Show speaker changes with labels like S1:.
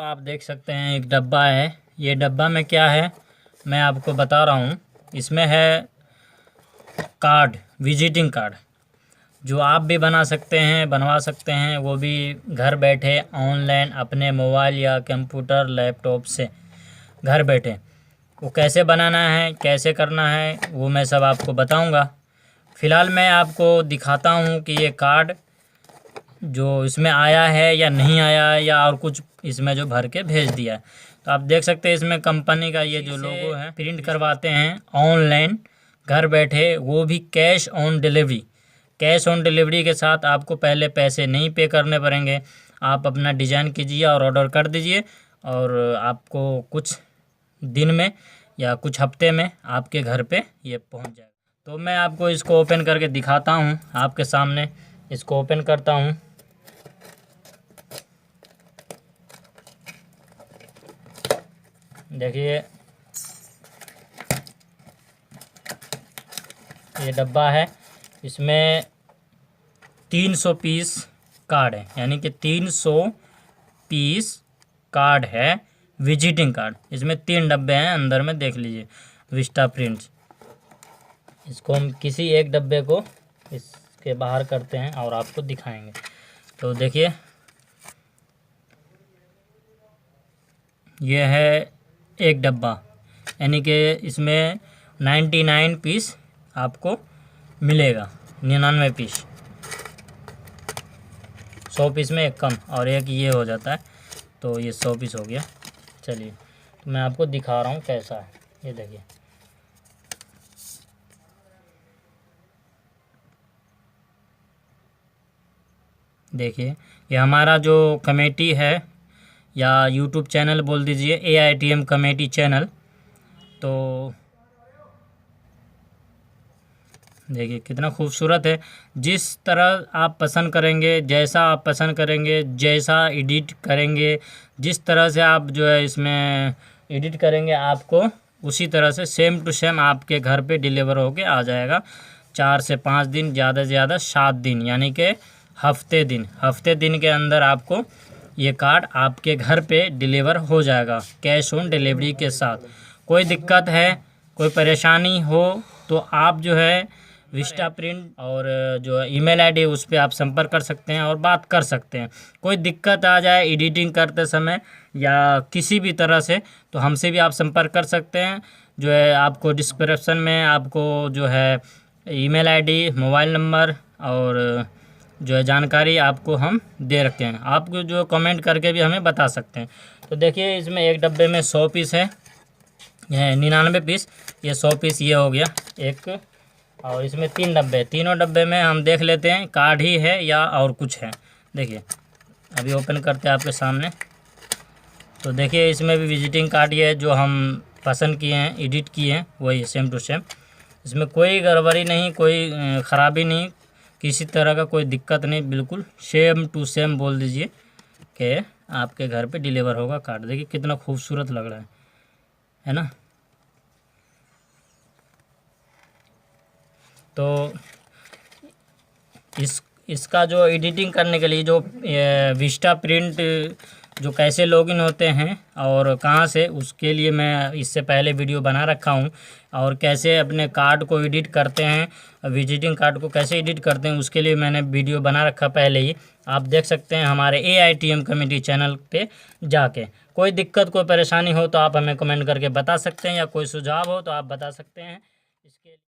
S1: आप देख सकते हैं एक डब्बा है। ये डब्बा में क्या है मैं आपको बता रहा हूँ। इसमें है कार्ड, विजिटिंग कार्ड, जो आप भी बना सकते हैं, बनवा सकते हैं, वो भी घर बैठे ऑनलाइन अपने मोबाइल या कंप्यूटर लैपटॉप से घर बैठे। वो कैसे बनाना है, कैसे करना है, वो मैं सब आपको बताऊंगा। फ़िलहाल मैं आपको दिखाता हूँ कि ये कार्ड जो इसमें आया है या नहीं आया है, या और कुछ इसमें जो भर के भेज दिया है। तो आप देख सकते हैं इसमें कंपनी का ये जो लोगो है प्रिंट करवाते हैं ऑनलाइन घर बैठे, वो भी cash on delivery. Cash on delivery के साथ आपको पहले पैसे नहीं पे करने पड़ेंगे। आप अपना डिज़ाइन कीजिए और ऑर्डर कर दीजिए, और आपको कुछ दिन में या कुछ हफ्ते में आपके घर पे ये पहुंच जाएगा। तो मैं आपको इसको ओपन करके दिखाता हूं आपके सामने। इसको ओपन करता हूं। देखिए ये डब्बा है, इसमें 300 पीस कार्ड है, यानी कि 300 पीस कार्ड है, विजिटिंग कार्ड। इसमें 3 डब्बे हैं अंदर में, देख लीजिए विस्टा प्रिंट्स। इसको हम किसी एक डब्बे को इसके बाहर करते हैं और आपको दिखाएंगे। तो देखिए ये है एक डब्बा, यानी कि इसमें 99 पीस आपको मिलेगा, 99 पीस। 100 पीस में एक कम और एक ये हो जाता है, तो ये 100 पीस हो गया। चलिए तो मैं आपको दिखा रहा हूँ कैसा है। ये देखिए देखिए ये हमारा जो कमेटी है, या यूट्यूब चैनल बोल दीजिए, AITM कमेटी चैनल। तो देखिए कितना खूबसूरत है। जिस तरह आप पसंद करेंगे, जैसा आप पसंद करेंगे, जैसा एडिट करेंगे, जिस तरह से आप जो है इसमें एडिट करेंगे, आपको उसी तरह से सेम टू सेम आपके घर पे डिलीवर होके आ जाएगा। 4 से 5 दिन, ज़्यादा से ज़्यादा 7 दिन, यानी कि हफ्ते दिन के अंदर आपको ये कार्ड आपके घर पे डिलीवर हो जाएगा, कैश ऑन डिलीवरी के साथ। कोई दिक्कत है, कोई परेशानी हो, तो आप जो है विस्टा प्रिंट और जो ईमेल आईडी उस पर आप संपर्क कर सकते हैं और बात कर सकते हैं। कोई दिक्कत आ जाए एडिटिंग करते समय या किसी भी तरह से, तो हमसे भी आप संपर्क कर सकते हैं। जो है आपको डिस्क्रिप्शन में आपको जो है ईमेल आईडी, मोबाइल नंबर और जो है जानकारी आपको हम दे रखे हैं। आपको जो कमेंट करके भी हमें बता सकते हैं। तो देखिए इसमें एक डब्बे में 100 पीस है, यह 99 पीस, ये 100 पीस ये हो गया एक। और इसमें 3 डब्बे, तीनों डब्बे में हम देख लेते हैं कार्ड ही है या और कुछ है। देखिए अभी ओपन करते हैं आपके सामने। तो देखिए इसमें भी विजिटिंग कार्ड ही है, जो हम पसंद किए हैं, एडिट किए हैं, वही सेम टू सेम। इसमें कोई गड़बड़ी नहीं, कोई ख़राबी नहीं, किसी तरह का कोई दिक्कत नहीं, बिल्कुल सेम टू सेम बोल दीजिए कि आपके घर पे डिलीवर होगा कार्ड। देखिए कितना खूबसूरत लग रहा है ना। तो इसका जो एडिटिंग करने के लिए जो विस्टा प्रिंट जो कैसे लॉगिन होते हैं और कहाँ से, उसके लिए मैं इससे पहले वीडियो बना रखा हूँ। और कैसे अपने कार्ड को एडिट करते हैं, विजिटिंग कार्ड को कैसे एडिट करते हैं, उसके लिए मैंने वीडियो बना रखा पहले ही। आप देख सकते हैं हमारे AITM कमेटी चैनल पे जाके। कोई दिक्कत, कोई परेशानी हो तो आप हमें कमेंट करके बता सकते हैं, या कोई सुझाव हो तो आप बता सकते हैं। इसके